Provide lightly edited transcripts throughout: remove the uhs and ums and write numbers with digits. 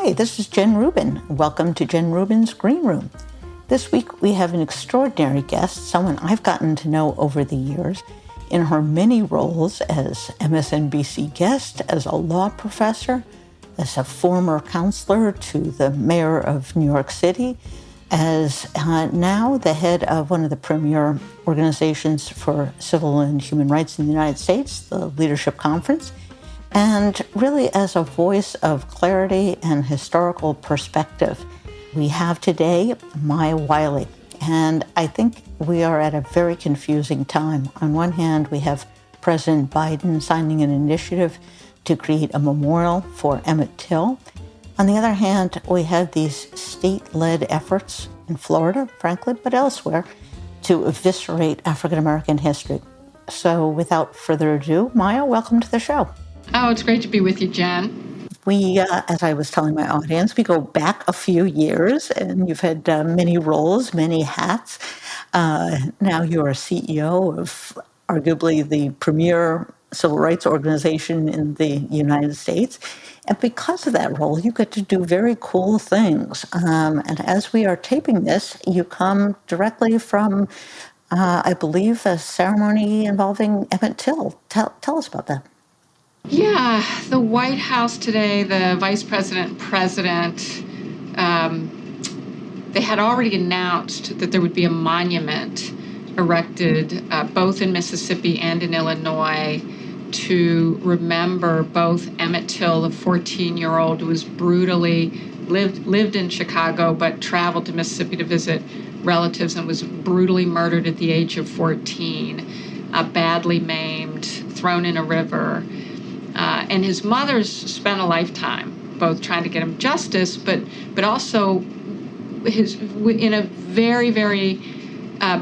Hi, this is Jen Rubin. Welcome to Jen Rubin's Green Room. This week we have an extraordinary guest, someone I've gotten to know over the years in her many roles as MSNBC guest, as a law professor, as a former counselor to the mayor of New York City, as now the head of one of the premier organizations for civil and human rights in the United States, the Leadership Conference, and really as a voice of clarity and historical perspective. We have today Maya Wiley, and I think we are at a very confusing time. On one hand, we have President Biden signing an initiative to create a memorial for Emmett Till. On the other hand, we have these state-led efforts in Florida, frankly, but elsewhere, to eviscerate African-American history. So without further ado, Maya, welcome to the show. Oh, it's great to be with you, Jen. We, as I was telling my audience, we go back a few years, and you've had many roles, many hats. Now you're a CEO of arguably the premier civil rights organization in the United States. And because of that role, you get to do very cool things. And as we are taping this, you come directly from, I believe, a ceremony involving Emmett Till. Tell us about that. Yeah, the White House today, the vice president, president, they had already announced that there would be a monument erected both in Mississippi and in Illinois to remember both Emmett Till, the 14-year-old who was brutally lived in Chicago but traveled to Mississippi to visit relatives and was brutally murdered at the age of 14, badly maimed, thrown in a river. And his mother's spent a lifetime both trying to get him justice, but also in a very, very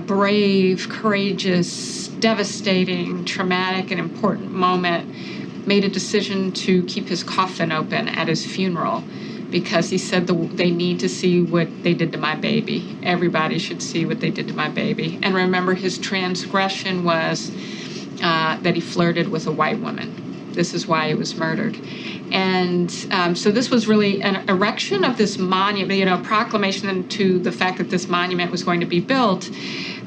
brave, courageous, devastating, traumatic, and important moment, made a decision to keep his coffin open at his funeral because he said they need to see what they did to my baby. Everybody should see what they did to my baby. And remember, his transgression was that he flirted with a white woman. This is why he was murdered. And so this was really an erection of this monument, a proclamation to the fact that this monument was going to be built.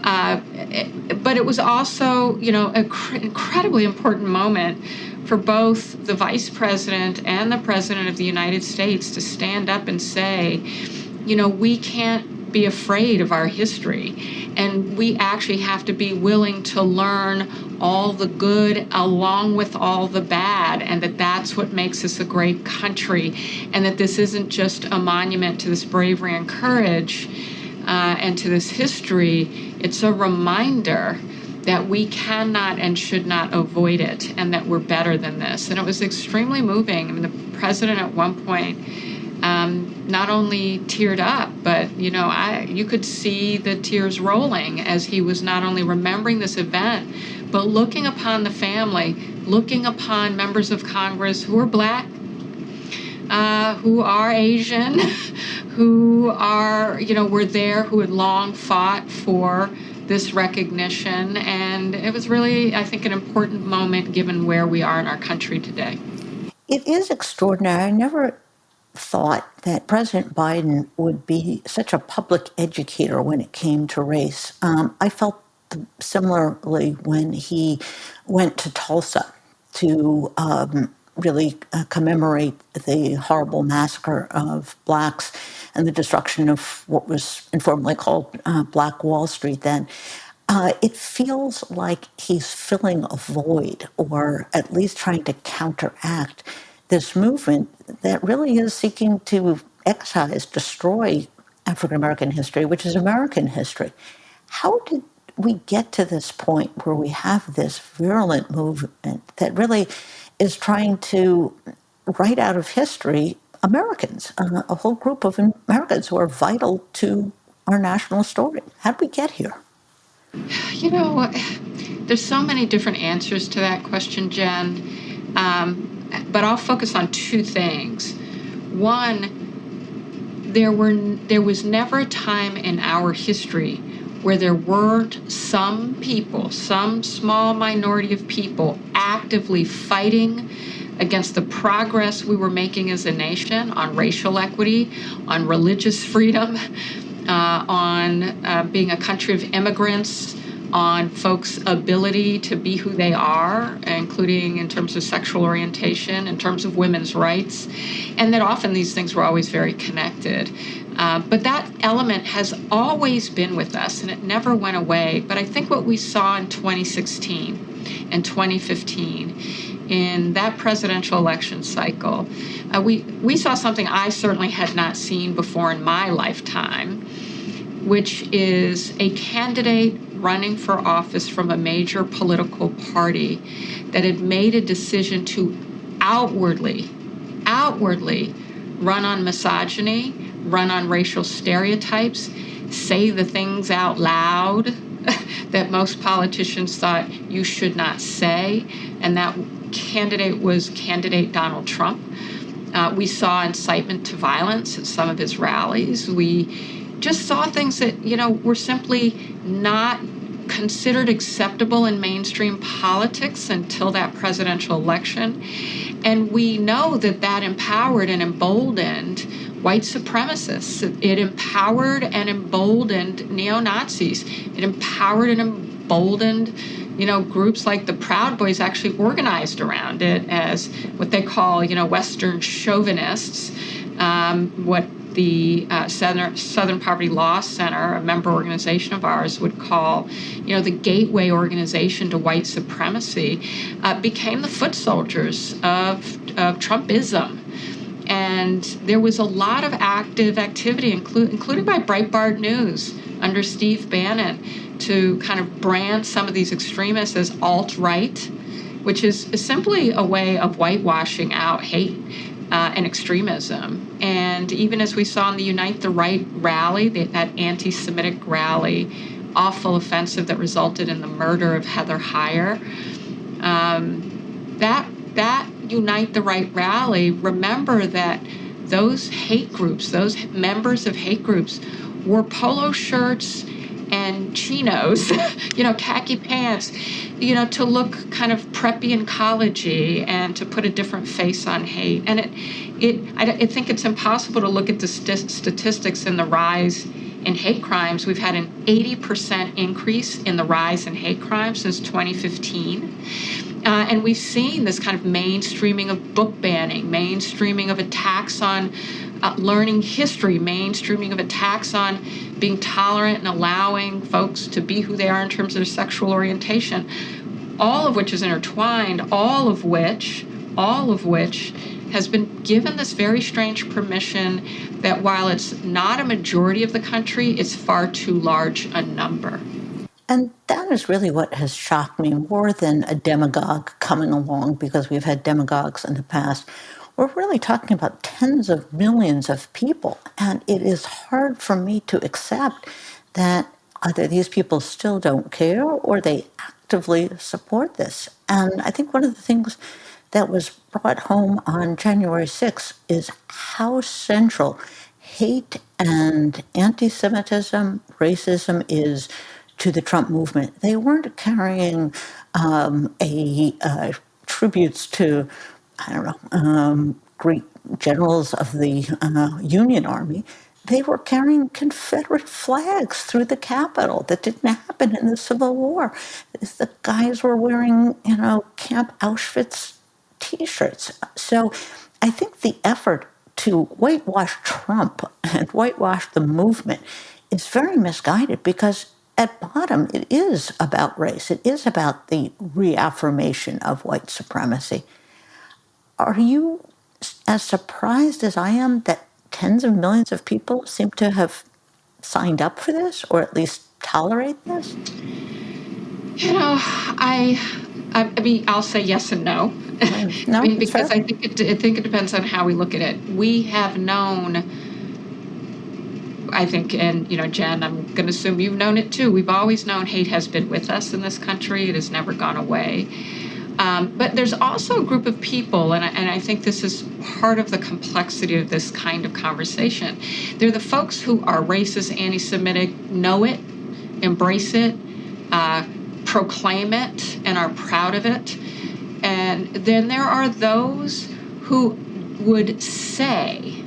But it was also, an incredibly important moment for both the vice president and the president of the United States to stand up and say, we can't be afraid of our history. And we actually have to be willing to learn all the good along with all the bad, and that's what makes us a great country, and that this isn't just a monument to this bravery and courage and to this history. It's a reminder that we cannot and should not avoid it, and that we're better than this. And it was extremely moving. I mean, the president at one point not only teared up, but, you could see the tears rolling as he was not only remembering this event, but looking upon the family, looking upon members of Congress who are Black, who are Asian, who are, were there, who had long fought for this recognition. And it was really, I think, an important moment given where we are in our country today. It is extraordinary. I never thought that President Biden would be such a public educator when it came to race. I felt similarly when he went to Tulsa to really commemorate the horrible massacre of Blacks and the destruction of what was informally called Black Wall Street then. It feels like he's filling a void, or at least trying to counteract this movement that really is seeking to excise, destroy African-American history, which is American history. How did we get to this point where we have this virulent movement that really is trying to write out of history Americans, a whole group of Americans who are vital to our national story? How did we get here? There's so many different answers to that question, Jen. But I'll focus on two things. One, there was never a time in our history where there weren't some people, some small minority of people actively fighting against the progress we were making as a nation on racial equity, on religious freedom, on being a country of immigrants, on folks' ability to be who they are, including in terms of sexual orientation, in terms of women's rights, and that often these things were always very connected. But that element has always been with us, and it never went away. But I think what we saw in 2016 and 2015, in that presidential election cycle, we saw something I certainly had not seen before in my lifetime, which is a candidate running for office from a major political party that had made a decision to outwardly run on misogyny, run on racial stereotypes, say the things out loud that most politicians thought you should not say, and that candidate was candidate Donald Trump. We saw incitement to violence at some of his rallies. We just saw things that, were simply not considered acceptable in mainstream politics until that presidential election. And we know that empowered and emboldened white supremacists. It empowered and emboldened neo-Nazis. It empowered and emboldened, groups like the Proud Boys actually organized around it as what they call, Western chauvinists, what the Southern Poverty Law Center, a member organization of ours, would call, the gateway organization to white supremacy, became the foot soldiers of Trumpism. And there was a lot of active activity, including by Breitbart News under Steve Bannon, to kind of brand some of these extremists as alt-right, which is simply a way of whitewashing out hate and extremism. And even as we saw in the Unite the Right rally, that anti-Semitic rally, awful offensive that resulted in the murder of Heather Heyer, that Unite the Right rally, remember that those hate groups, those members of hate groups, wore polo shirts and chinos, khaki pants, to look kind of preppy and collegey and to put a different face on hate. And I think it's impossible to look at the statistics in the rise in hate crimes. We've had an 80% increase in the rise in hate crimes since 2015. And we've seen this kind of mainstreaming of book banning, mainstreaming of attacks on learning history, mainstreaming of attacks on being tolerant and allowing folks to be who they are in terms of their sexual orientation, all of which is intertwined, all of which has been given this very strange permission that while it's not a majority of the country, it's far too large a number. And that is really what has shocked me more than a demagogue coming along, because we've had demagogues in the past. We're really talking about tens of millions of people, and it is hard for me to accept that either these people still don't care or they actively support this. And I think one of the things that was brought home on January 6th is how central hate and anti-Semitism, racism is to the Trump movement. They weren't carrying tributes to, great generals of the Union Army. They were carrying Confederate flags through the Capitol. That didn't happen in the Civil War. The guys were wearing, Camp Auschwitz T-shirts. So I think the effort to whitewash Trump and whitewash the movement is very misguided, because at bottom, it is about race. It is about the reaffirmation of white supremacy. Are you as surprised as I am that tens of millions of people seem to have signed up for this, or at least tolerate this? I mean, I'll say yes and no. No, because I think it depends on how we look at it. We have known, I think, and Jen, I'm going to assume you've known it too. We've always known hate has been with us in this country. It has never gone away. But there's also a group of people, and I think this is part of the complexity of this kind of conversation. They're the folks who are racist, anti-Semitic, know it, embrace it, proclaim it, and are proud of it. And then there are those who would say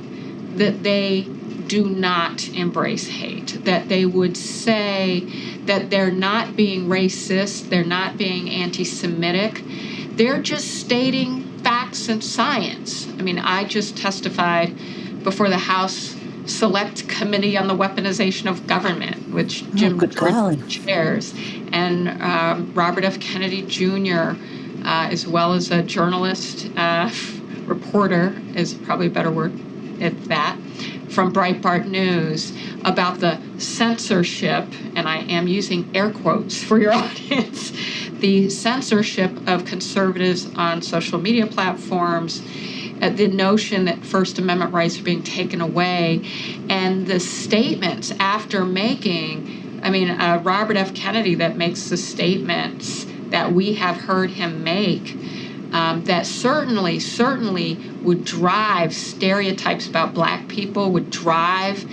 that they do not embrace hate, that they would say that they're not being racist, they're not being anti-Semitic, they're just stating facts and science. I mean, I just testified before the House Select Committee on the Weaponization of Government, which Jim Jordan chairs, and Robert F. Kennedy Jr., as well as a journalist, reporter is probably a better word at that, from Breitbart News, about the censorship, and I am using air quotes for your audience, the censorship of conservatives on social media platforms, the notion that First Amendment rights are being taken away, and the statements after making, Robert F. Kennedy that makes the statements that we have heard him make, that certainly would drive stereotypes about Black people, would drive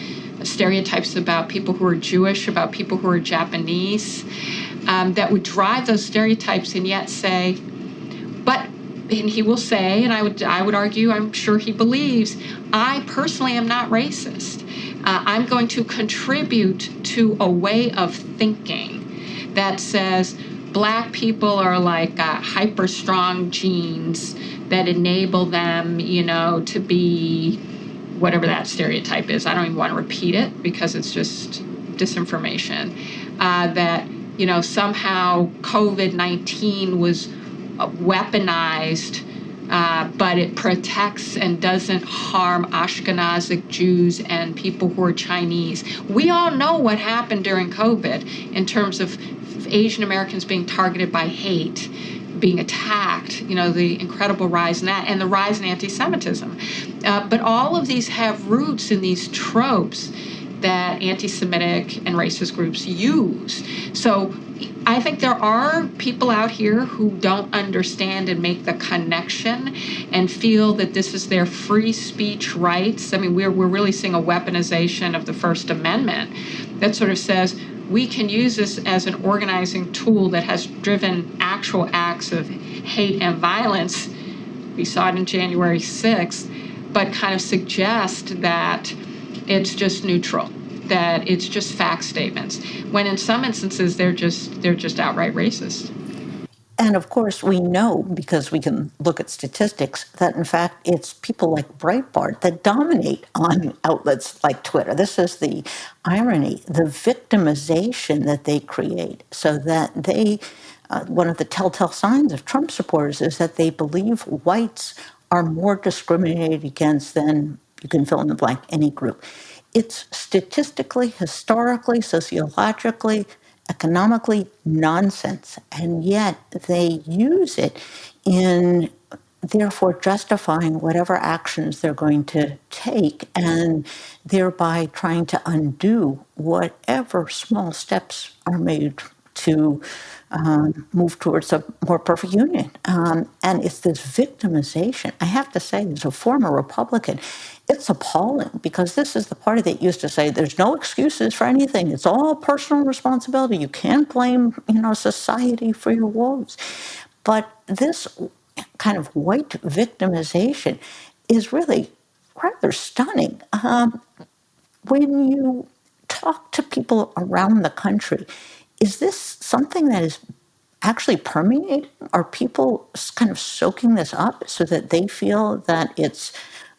stereotypes about people who are Jewish, about people who are Japanese, that would drive those stereotypes, and yet say, and he will say, and I would argue, I'm sure he believes, I personally am not racist. I'm going to contribute to a way of thinking that says Black people are like hyper strong genes that enable them, to be whatever that stereotype is. I don't even want to repeat it because it's just disinformation. That, somehow COVID-19 was weaponized, but it protects and doesn't harm Ashkenazic Jews and people who are Chinese. We all know what happened during COVID in terms of Asian Americans being targeted by hate, being attacked, the incredible rise in that, and the rise in anti-Semitism. But all of these have roots in these tropes that anti-Semitic and racist groups use. So I think there are people out here who don't understand and make the connection and feel that this is their free speech rights. I mean, we're really seeing a weaponization of the First Amendment that sort of says we can use this as an organizing tool that has driven actual acts of hate and violence. We saw it in January 6th, but kind of suggest that it's just neutral, that it's just fact statements, when in some instances they're just outright racist. And of course, we know, because we can look at statistics, that in fact it's people like Breitbart that dominate on outlets like Twitter. This is the irony, the victimization that they create, so that they, one of the telltale signs of Trump supporters is that they believe whites are more discriminated against than, you can fill in the blank, any group. It's statistically, historically, sociologically, economically nonsense, and yet they use it in therefore justifying whatever actions they're going to take, and thereby trying to undo whatever small steps are made to move towards a more perfect union. And it's this victimization. I have to say, as a former Republican, it's appalling, because this is the party that used to say there's no excuses for anything. It's all personal responsibility. You can't blame, society for your woes. But this kind of white victimization is really rather stunning. When you talk to people around the country, is this something that is actually permeating? Are people kind of soaking this up so that they feel that it's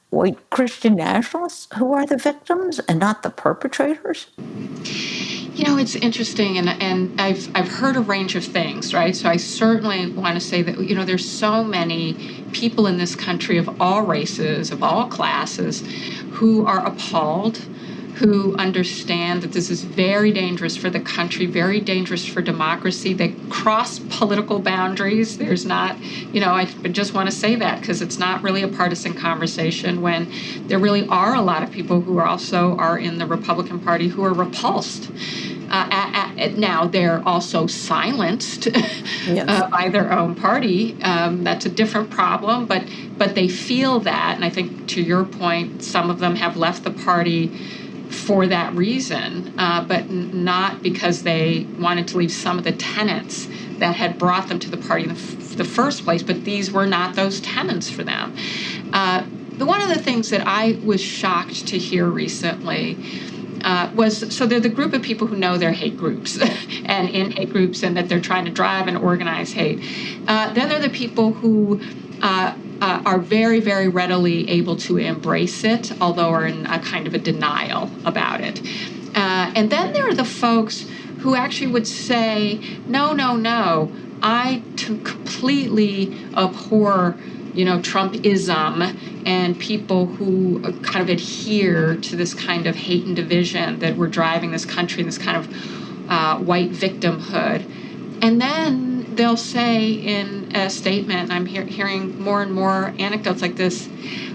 white Christian nationalists who are the victims and not the perpetrators? It's interesting, and I've heard a range of things, right? So I certainly want to say that, there's so many people in this country of all races, of all classes, who are appalled, who understand that this is very dangerous for the country, very dangerous for democracy. They cross political boundaries. There's not, I just want to say that because it's not really a partisan conversation, when there really are a lot of people who are in the Republican Party who are repulsed. Now they're also silenced yes. By their own party. That's a different problem, but they feel that, and I think to your point, some of them have left the party for that reason, but not because they wanted to leave some of the tenets that had brought them to the party in the first place, but these were not those tenets for them. One of the things that I was shocked to hear recently so they're the group of people who know they're hate groups and in hate groups and that they're trying to drive and organize hate. Then they're the people who are very, very readily able to embrace it, although are in a kind of a denial about it. And then there are the folks who actually would say, no, no, no, I completely abhor Trumpism and people who kind of adhere to this kind of hate and division that we're driving this country in this kind of white victimhood. And then they'll say in a statement, and I'm hearing more and more anecdotes like this,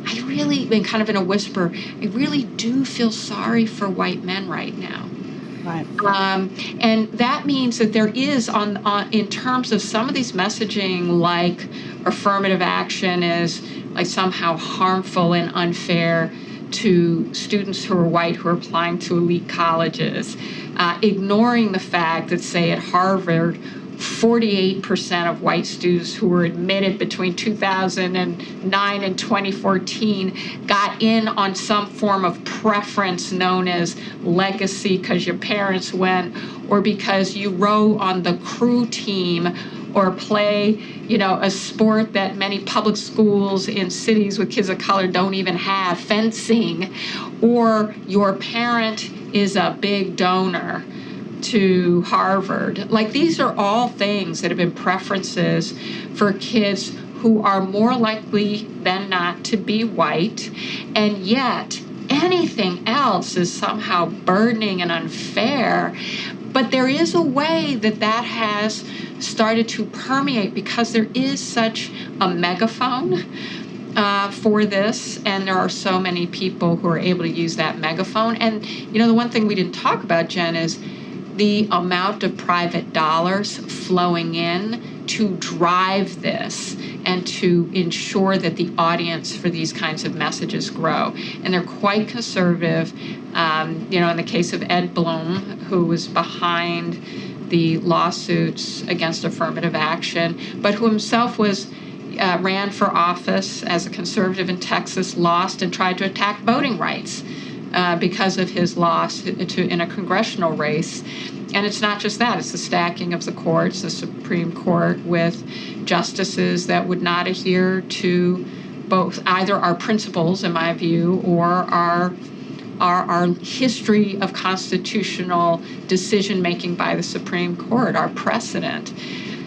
I really, and kind of in a whisper, I really do feel sorry for white men right now. Right. And that means that there is, in terms of some of these messaging, like affirmative action is like somehow harmful and unfair to students who are white who are applying to elite colleges, ignoring the fact that, say, at Harvard, 48% of white students who were admitted between 2009 and 2014 got in on some form of preference known as legacy because your parents went or because you row on the crew team or play, a sport that many public schools in cities with kids of color don't even have, fencing, or your parent is a big donor to Harvard. Like, these are all things that have been preferences for kids who are more likely than not to be white, and yet anything else is somehow burdening and unfair. But there is a way that has started to permeate because there is such a megaphone for this, and there are so many people who are able to use that megaphone. And the one thing we didn't talk about, Jen, is the amount of private dollars flowing in to drive this and to ensure that the audience for these kinds of messages grow. And they're quite conservative. In the case of Ed Blum, who was behind the lawsuits against affirmative action, but who himself ran for office as a conservative in Texas, lost, and tried to attack voting rights because of his loss in a congressional race. And it's not just that, it's the stacking of the courts, the Supreme Court, with justices that would not adhere to both either our principles, in my view, or our history of constitutional decision-making by the Supreme Court, our precedent.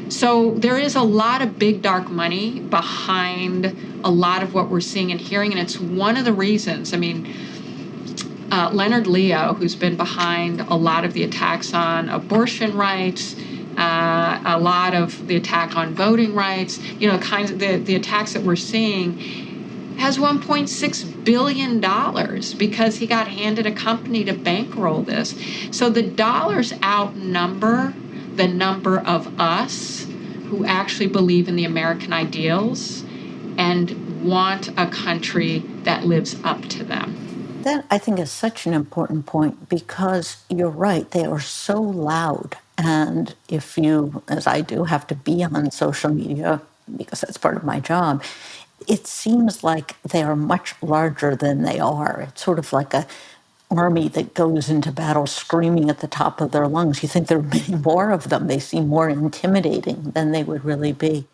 So there is a lot of big, dark money behind a lot of what we're seeing and hearing, and it's one of the reasons. Leonard Leo, who's been behind a lot of the attacks on abortion rights, a lot of the attack on voting rights, the attacks that we're seeing, has $1.6 billion because he got handed a company to bankroll this. So the dollars outnumber the number of us who actually believe in the American ideals and want a country that lives up to them. That, I think, is such an important point because you're right, they are so loud. And if you, as I do, have to be on social media, because that's part of my job, it seems like they are much larger than they are. It's sort of like an army that goes into battle screaming at the top of their lungs. You think there are many more of them. They seem more intimidating than they would really be.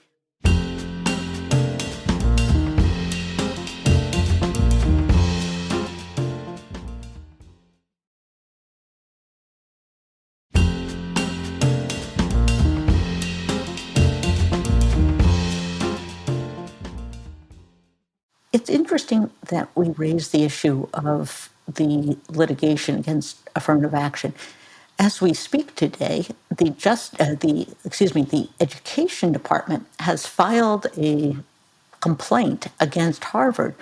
It's interesting that we raise the issue of the litigation against affirmative action. As we speak today, the Education Department has filed a complaint against Harvard,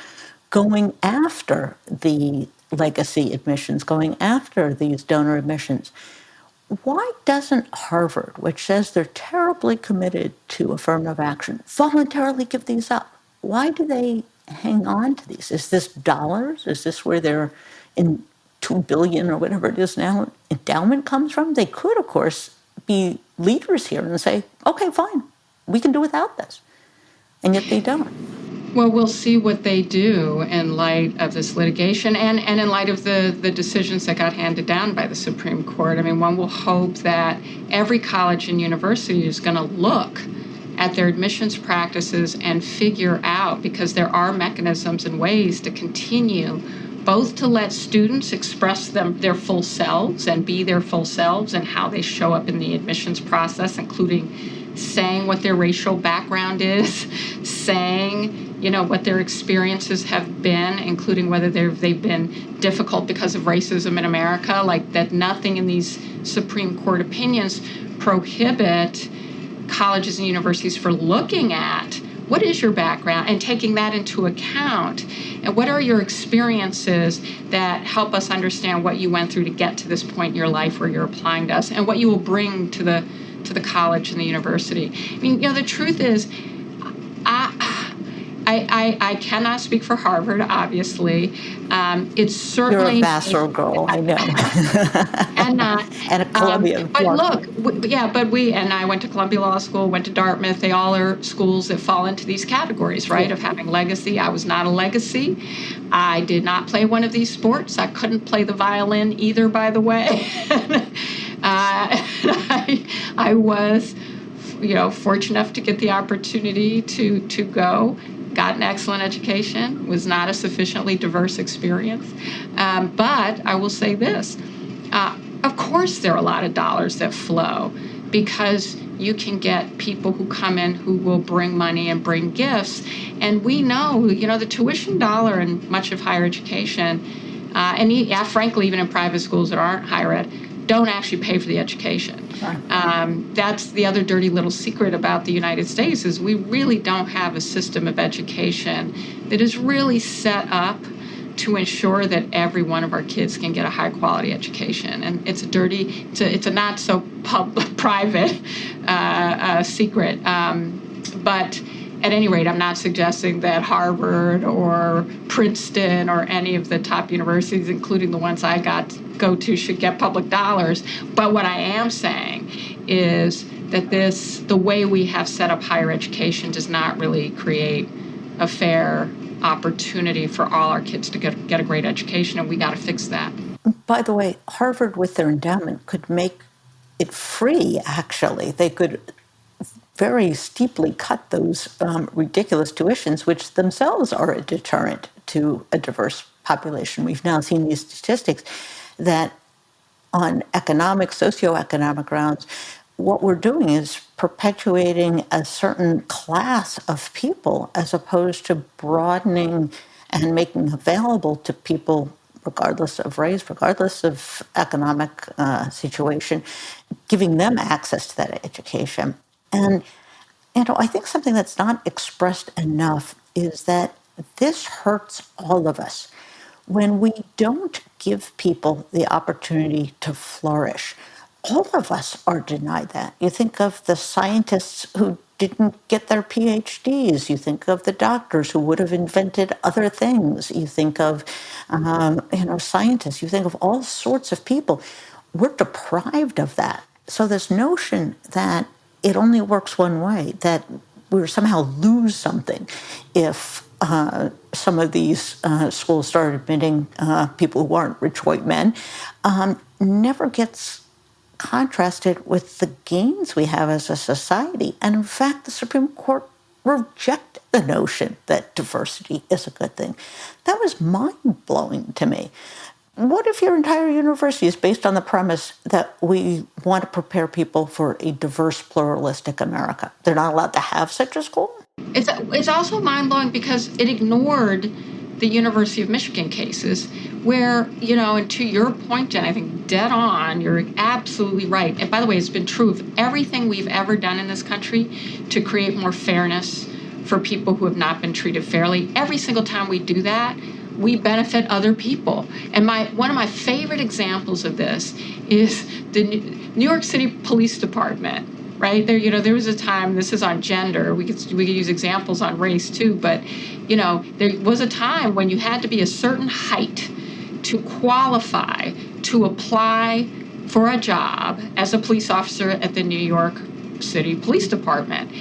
going after the legacy admissions, going after these donor admissions. Why doesn't Harvard, which says they're terribly committed to affirmative action, voluntarily give these up? Why do they hang on to these? Is this dollars? Is this where they're $2 billion or whatever it is now endowment comes from, they could, of course, be leaders here and say, okay, fine, we can do without this. And yet they don't. Well, we'll see what they do in light of this litigation and in light of the decisions that got handed down by the Supreme Court. I mean, one will hope that every college and university is going to look at their admissions practices and figure out, because there are mechanisms and ways to continue both to let students express their full selves and be their full selves and how they show up in the admissions process, including saying what their racial background is, saying, what their experiences have been, including whether they've been difficult because of racism in America, like that nothing in these Supreme Court opinions prohibit colleges and universities for looking at what is your background and taking that into account, and what are your experiences that help us understand what you went through to get to this point in your life where you're applying to us, and what you will bring to the college and the university. I mean, the truth is, I cannot speak for Harvard, obviously. It's certainly... You're a Vassar girl, I know. And not. And a Columbia. But look, and I went to Columbia Law School, went to Dartmouth. They all are schools that fall into these categories, right, of having legacy. I was not a legacy. I did not play one of these sports. I couldn't play the violin either, by the way. I was, fortunate enough to get the opportunity to go. Got an excellent education, was not a sufficiently diverse experience. But I will say this, of course there are a lot of dollars that flow, because you can get people who come in who will bring money and bring gifts. And we know, the tuition dollar in much of higher education, and frankly, even in private schools that aren't higher ed, don't actually pay for the education. That's the other dirty little secret about the United States, is we really don't have a system of education that is really set up to ensure that every one of our kids can get a high quality education. And it's a not so private secret. But at any rate, I'm not suggesting that Harvard or Princeton or any of the top universities, including the ones I go to, should get public dollars. But what I am saying is that the way we have set up higher education does not really create a fair opportunity for all our kids to get a great education, and we got to fix that. By the way, Harvard, with their endowment, could make it free, actually. They could very steeply cut those ridiculous tuitions, which themselves are a deterrent to a diverse population. We've now seen these statistics that on socioeconomic grounds, what we're doing is perpetuating a certain class of people as opposed to broadening and making available to people, regardless of race, regardless of economic situation, giving them access to that education. And, I think something that's not expressed enough is that this hurts all of us. When we don't give people the opportunity to flourish, all of us are denied that. You think of the scientists who didn't get their PhDs. You think of the doctors who would have invented other things. You think of, scientists. You think of all sorts of people. We're deprived of that. So this notion that it only works one way, that we somehow lose something if some of these schools start admitting people who aren't rich white men, never gets contrasted with the gains we have as a society. And in fact, the Supreme Court rejected the notion that diversity is a good thing. That was mind-blowing to me. What if your entire university is based on the premise that we want to prepare people for a diverse, pluralistic America? They're not allowed to have such a school? It's also mind-blowing because it ignored the University of Michigan cases where, and to your point, Jen, I think dead on, you're absolutely right. And by the way, it's been true of everything we've ever done in this country to create more fairness for people who have not been treated fairly. Every single time we do that, we benefit other people. And one of my favorite examples of this is the New York City Police Department. Right there, there was a time. This is on gender. We could use examples on race too. But there was a time when you had to be a certain height to qualify to apply for a job as a police officer at the New York City Police Department.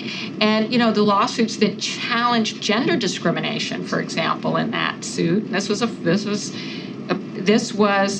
And, the lawsuits that challenged gender discrimination, for example, in that suit, this was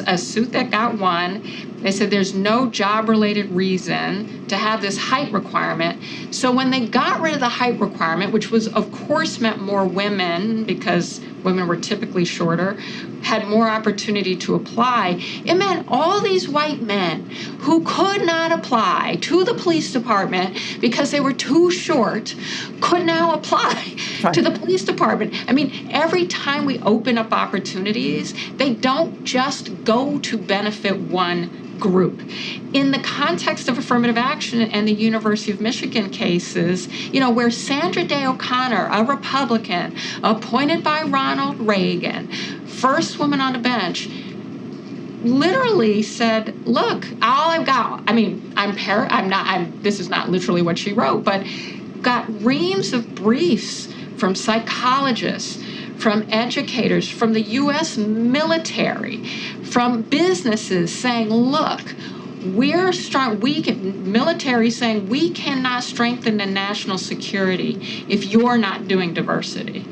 a suit that got won. They said there's no job-related reason to have this height requirement. So when they got rid of the height requirement, which was, of course, meant more women, because women were typically shorter, had more opportunity to apply, it meant all these white men who could not apply to the police department because they were too short could now apply to the police department. I mean, every time we open up opportunities, they don't just go to benefit one group. In the context of affirmative action and the University of Michigan cases, where Sandra Day O'Connor, a Republican appointed by Ronald Reagan, first woman on the bench, literally said, look, all I've got, this is not literally what she wrote, but got reams of briefs from psychologists, from educators, from the U.S. military, from businesses saying, look, we're strong, military saying we cannot strengthen the national security if you're not doing diversity.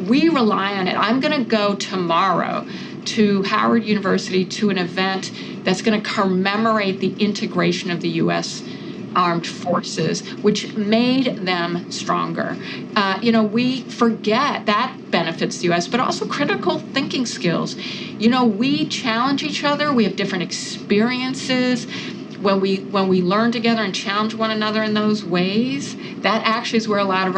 We rely on it. I'm going to go tomorrow to Howard University to an event that's going to commemorate the integration of the U.S. armed forces, which made them stronger. We forget that benefits the U.S., but also critical thinking skills. We challenge each other. We have different experiences. When we learn together and challenge one another in those ways, that actually is where a lot of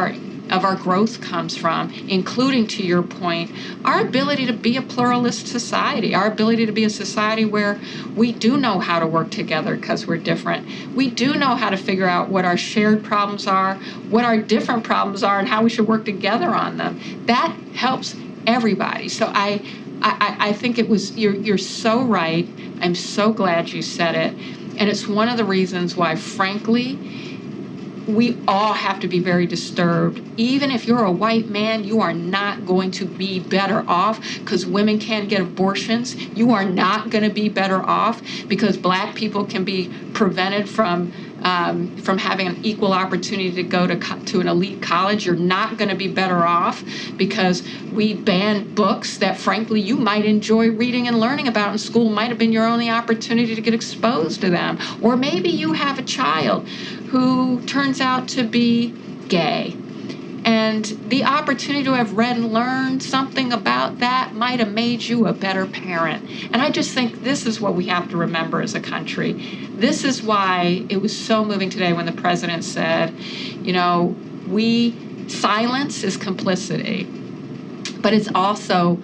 our growth comes from, including, to your point, our ability to be a pluralist society, our ability to be a society where we do know how to work together because we're different. We do know how to figure out what our shared problems are, what our different problems are, and how we should work together on them. That helps everybody. So I think you're so right. I'm so glad you said it. And it's one of the reasons why, frankly, we all have to be very disturbed. Even if you're a white man, you are not going to be better off because women can't get abortions. You are not going to be better off because Black people can be prevented from having an equal opportunity to go to an elite college. You're not going to be better off because we ban books that, frankly, you might enjoy reading and learning about in school. Might have been your only opportunity to get exposed to them. Or maybe you have a child who turns out to be gay. And the opportunity to have read and learned something about that might have made you a better parent. And I just think this is what we have to remember as a country. This is why it was so moving today when the president said, silence is complicity, but it's also,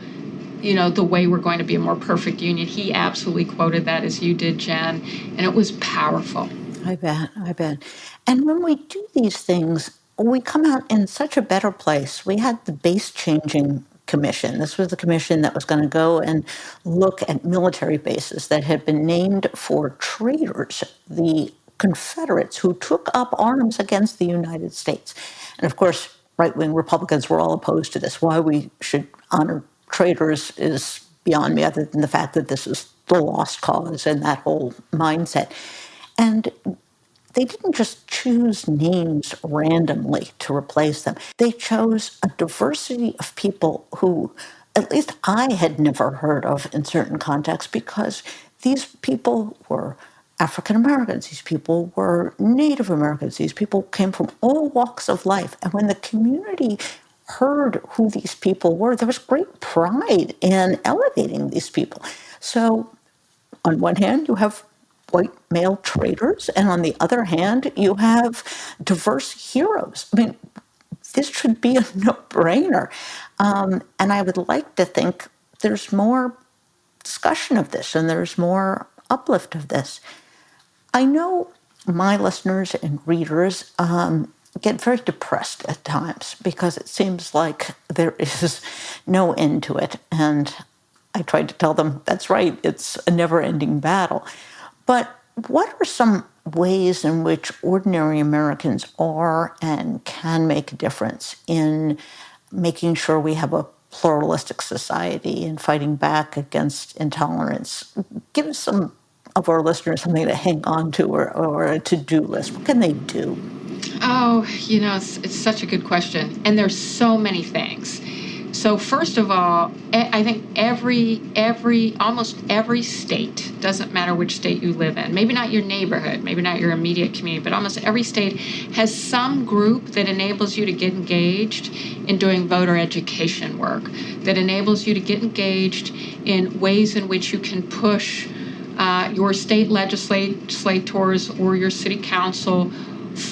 the way we're going to be a more perfect union. He absolutely quoted that, as you did, Jen, and it was powerful. I bet. And when we do these things, we come out in such a better place. We had the base changing commission. This was the commission that was going to go and look at military bases that had been named for traitors, the Confederates who took up arms against the United States. And of course, right-wing Republicans were all opposed to this. Why we should honor traitors is beyond me, other than the fact that this is the lost cause and that whole mindset. And they didn't just choose names randomly to replace them. They chose a diversity of people who, at least I had never heard of in certain contexts, because these people were African Americans, these people were Native Americans, these people came from all walks of life. And when the community heard who these people were, there was great pride in elevating these people. So on one hand, you have white male traitors, and on the other hand, you have diverse heroes. I mean, this should be a no-brainer. And I would like to think there's more discussion of this and there's more uplift of this. I know my listeners and readers get very depressed at times because it seems like there is no end to it. And I tried to tell them, that's right, it's a never-ending battle. But what are some ways in which ordinary Americans are and can make a difference in making sure we have a pluralistic society and fighting back against intolerance. Give some of our listeners something to hang on to, or a to-do list. What can they do? Oh, it's such a good question. And there's so many things. So first of all, I think almost every state, doesn't matter which state you live in, maybe not your neighborhood, maybe not your immediate community, but almost every state has some group that enables you to get engaged in doing voter education work, that enables you to get engaged in ways in which you can push your state legislators or your city council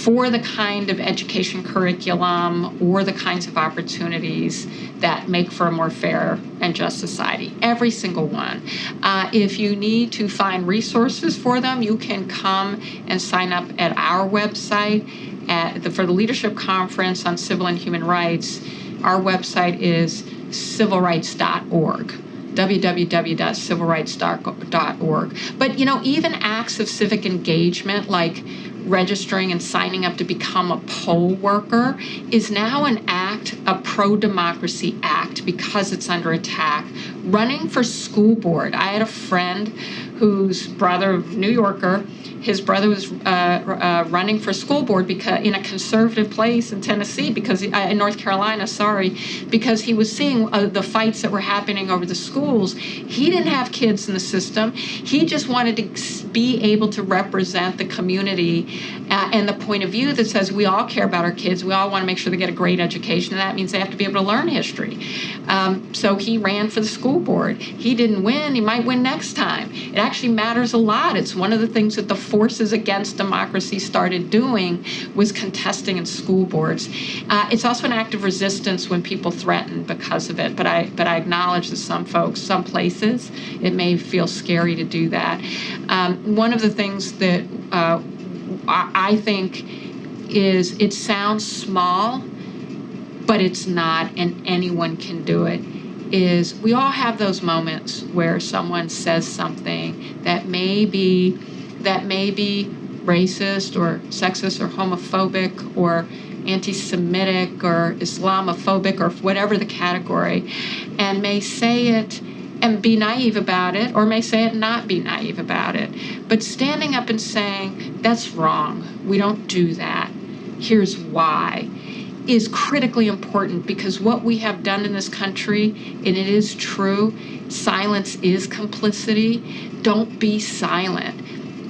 for the kind of education curriculum or the kinds of opportunities that make for a more fair and just society. Every single one. If you need to find resources for them, you can come and sign up at our website for the Leadership Conference on Civil and Human Rights. Our website is civilrights.org. www.civilrights.org. But, even acts of civic engagement like registering and signing up to become a poll worker is now an act, a pro-democracy act, because it's under attack. Running for school board. I had a friend whose brother, New Yorker, his brother was running for school board in a conservative place in Tennessee, in North Carolina, because he was seeing the fights that were happening over the schools. He didn't have kids in the system. He just wanted to be able to represent the community and the point of view that says we all care about our kids. We all want to make sure they get a great education, and that means they have to be able to learn history. So he ran for the school board. He didn't win. He might win next time. It actually matters a lot. It's one of the things that the forces against democracy started doing was contesting in school boards. It's also an act of resistance when people threaten because of it. But I acknowledge that some places, it may feel scary to do that. One of the things that I think is, it sounds small, but it's not, and anyone can do it, is we all have those moments where someone says something that may be racist or sexist or homophobic or anti-Semitic or Islamophobic or whatever the category, and may say it and be naive about it, or may say it and not be naive about it. But standing up and saying, that's wrong, we don't do that, here's why, is critically important, because what we have done in this country, and it is true, silence is complicity. Don't be silent.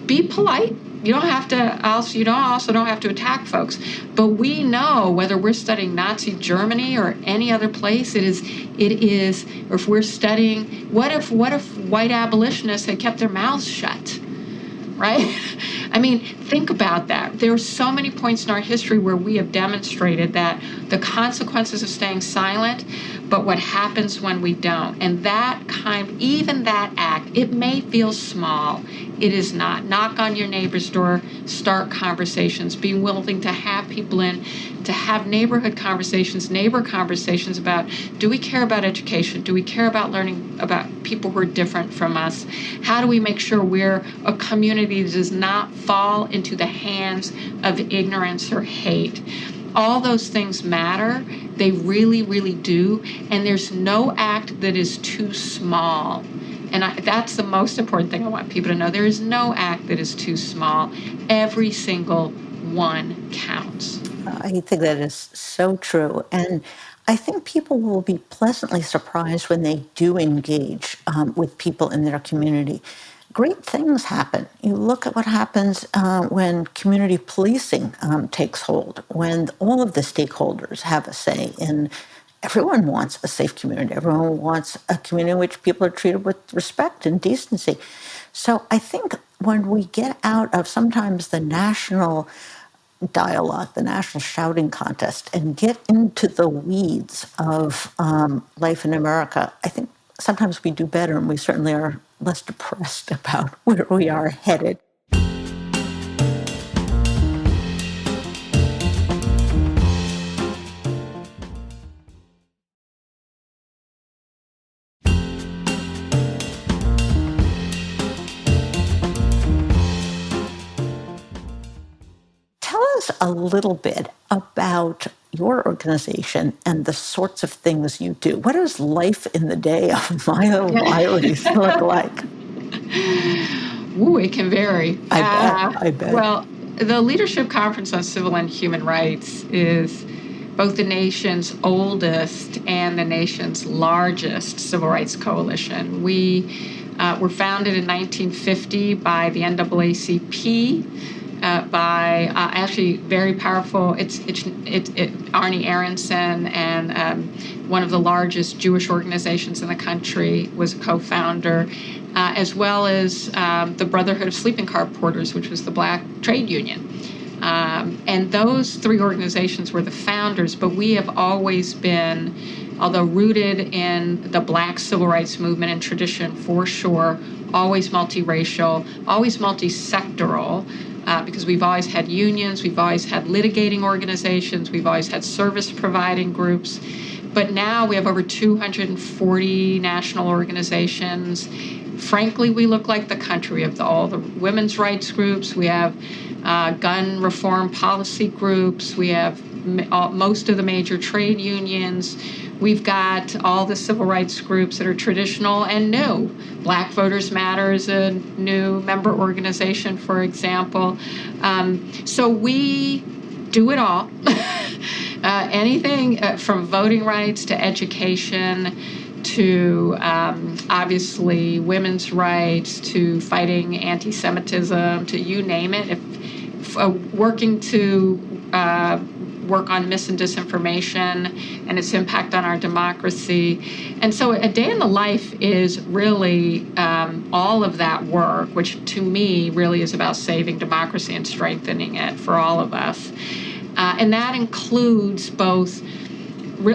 Be polite. You don't have to. You also don't have to attack folks. But we know, whether we're studying Nazi Germany or any other place, it is. Or if we're studying, what if white abolitionists had kept their mouths shut, right? I mean, think about that. There are so many points in our history where we have demonstrated that the consequences of staying silent, but what happens when we don't. And even that act, it may feel small. It is not. Knock on your neighbor's door, start conversations, be willing to have people in, to have neighbor conversations about, do we care about education? Do we care about learning about people who are different from us? How do we make sure we're a community that does not fall into the hands of ignorance or hate? All those things matter. They really, really do. And there's no act that is too small. And that's the most important thing I want people to know. There is no act that is too small. Every single one counts. I think that is so true. And I think people will be pleasantly surprised when they do engage with people in their community. Great things happen. You look at what happens when community policing takes hold, when all of the stakeholders have a say in. Everyone wants a safe community. Everyone wants a community in which people are treated with respect and decency. So I think when we get out of sometimes the national dialogue, the national shouting contest, and get into the weeds of life in America, I think sometimes we do better, and we certainly are less depressed about where we are headed. Tell us a little bit about your organization and the sorts of things you do. What does life in the day of Maya Wiley's look like? Ooh, it can vary. I bet. Well, the Leadership Conference on Civil and Human Rights is both the nation's oldest and the nation's largest civil rights coalition. We were founded in 1950 by the NAACP, by actually very powerful. It's Arnie Aronson, and one of the largest Jewish organizations in the country was a co-founder, as well as the Brotherhood of Sleeping Car Porters, which was the black trade union. And those three organizations were the founders, but we have always been, although rooted in the black civil rights movement and tradition for sure, always multiracial, always multi-sectoral, because we've always had unions, we've always had litigating organizations, we've always had service providing groups. But now we have over 240 national organizations. Frankly, we look like the country. We have all the women's rights groups, we have gun reform policy groups, we have most of the major trade unions, we've got all the civil rights groups that are traditional and new. Black Voters Matter is a new member organization, for example. So we do it all. Anything from voting rights to education to obviously women's rights to fighting anti-Semitism, to you name it. Working to work on mis and disinformation and its impact on our democracy. And so a day in the life is really all of that work, which to me really is about saving democracy and strengthening it for all of us. And that includes both,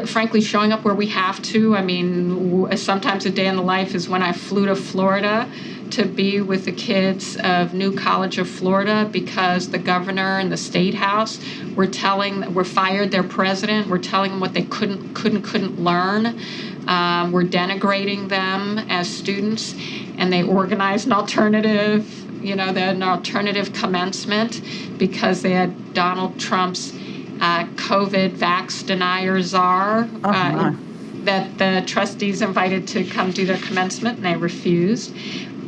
frankly, showing up where we have to. I mean, sometimes a day in the life is when I flew to Florida to be with the kids of New College of Florida because the governor and the state house were fired their president. We're telling them what they couldn't learn. We're denigrating them as students, and they organized an alternative. They had an alternative commencement because they had Donald Trump's COVID vax denier czar that the trustees invited to come do their commencement, and they refused.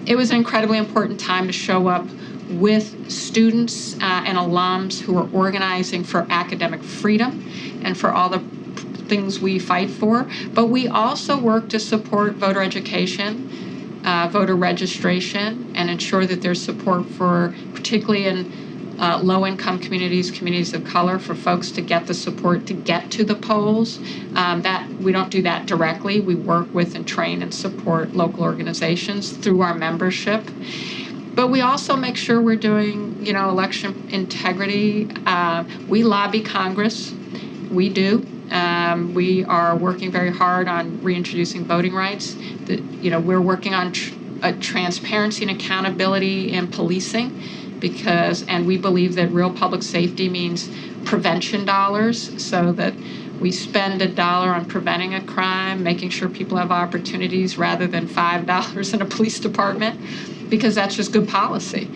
It was an incredibly important time to show up with students and alums who are organizing for academic freedom and for all the things we fight for. But we also work to support voter education, voter registration, and ensure that there's support for, particularly in low-income communities of color, for folks to get the support to get to the polls. That we don't do that directly. We work with and train and support local organizations through our membership. But we also make sure we're doing, election integrity. We lobby Congress. We do. We are working very hard on reintroducing voting rights. We're working on transparency and accountability in policing, and we believe that real public safety means prevention dollars, so that we spend $1 on preventing a crime, making sure people have opportunities rather than $5 in a police department, because that's just good policy.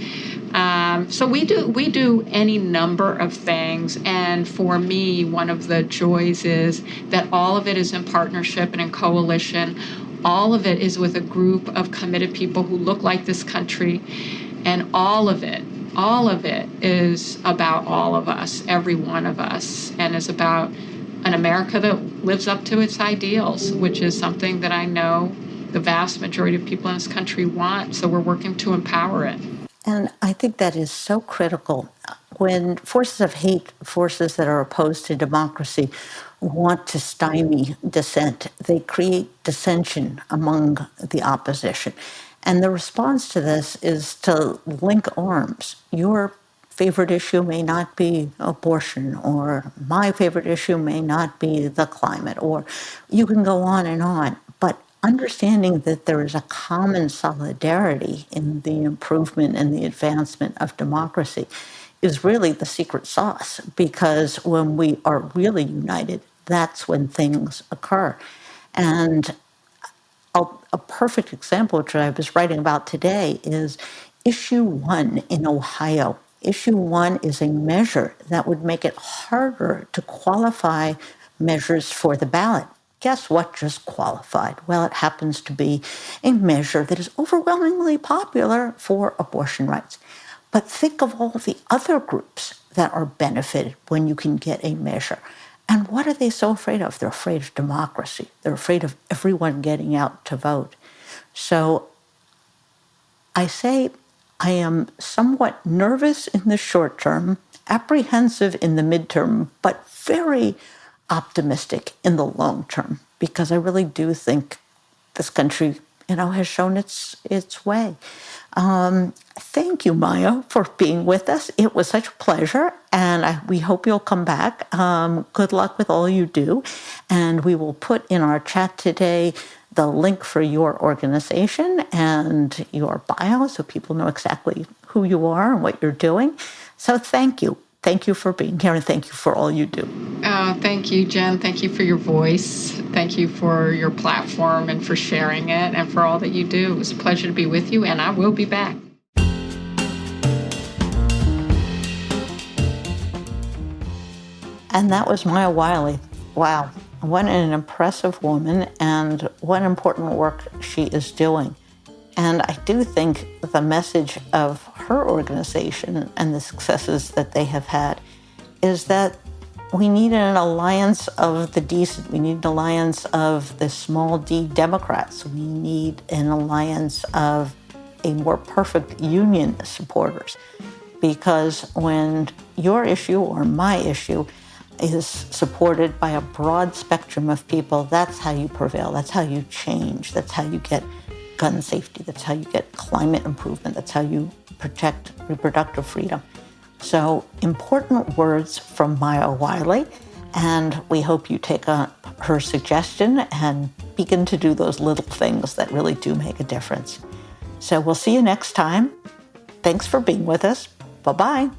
So we do any number of things, and for me, one of the joys is that all of it is in partnership and in coalition. All of it is with a group of committed people who look like this country, and all of it is about all of us, every one of us, and is about an America that lives up to its ideals, which is something that I know the vast majority of people in this country want. So we're working to empower it. And I think that is so critical. When forces of hate, forces that are opposed to democracy, want to stymie dissent, they create dissension among the opposition. And the response to this is to link arms. Your favorite issue may not be abortion, or my favorite issue may not be the climate, or you can go on. But understanding that there is a common solidarity in the improvement and the advancement of democracy is really the secret sauce, because when we are really united, that's when things occur. And a perfect example, which I was writing about today, is issue 1 in Ohio Issue 1 is a measure that would make it harder to qualify measures for the ballot. Guess what just qualified? Well, it happens to be a measure that is overwhelmingly popular for abortion rights. But think of all the other groups that are benefited when you can get a measure. And what are they so afraid of? They're afraid of democracy. They're afraid of everyone getting out to vote. So I say I am somewhat nervous in the short term, apprehensive in the midterm, but very optimistic in the long term, because I really do think this country, has shown its way. Thank you, Maya, for being with us. It was such a pleasure, and we hope you'll come back. Good luck with all you do. And we will put in our chat today the link for your organization and your bio so people know exactly who you are and what you're doing. So thank you. Thank you for being here, and thank you for all you do. Thank you, Jen. Thank you for your voice. Thank you for your platform and for sharing it and for all that you do. It was a pleasure to be with you, and I will be back. And that was Maya Wiley. Wow, what an impressive woman, and what important work she is doing. And I do think the message of her organization and the successes that they have had is that we need an alliance of the decent. We need an alliance of the small d Democrats. We need an alliance of a more perfect union supporters. Because when your issue or my issue is supported by a broad spectrum of people, that's how you prevail. That's how you change. That's how you get gun safety. That's how you get climate improvement. That's how you protect reproductive freedom. So important words from Maya Wiley, and we hope you take her suggestion and begin to do those little things that really do make a difference. So we'll see you next time. Thanks for being with us. Bye-bye.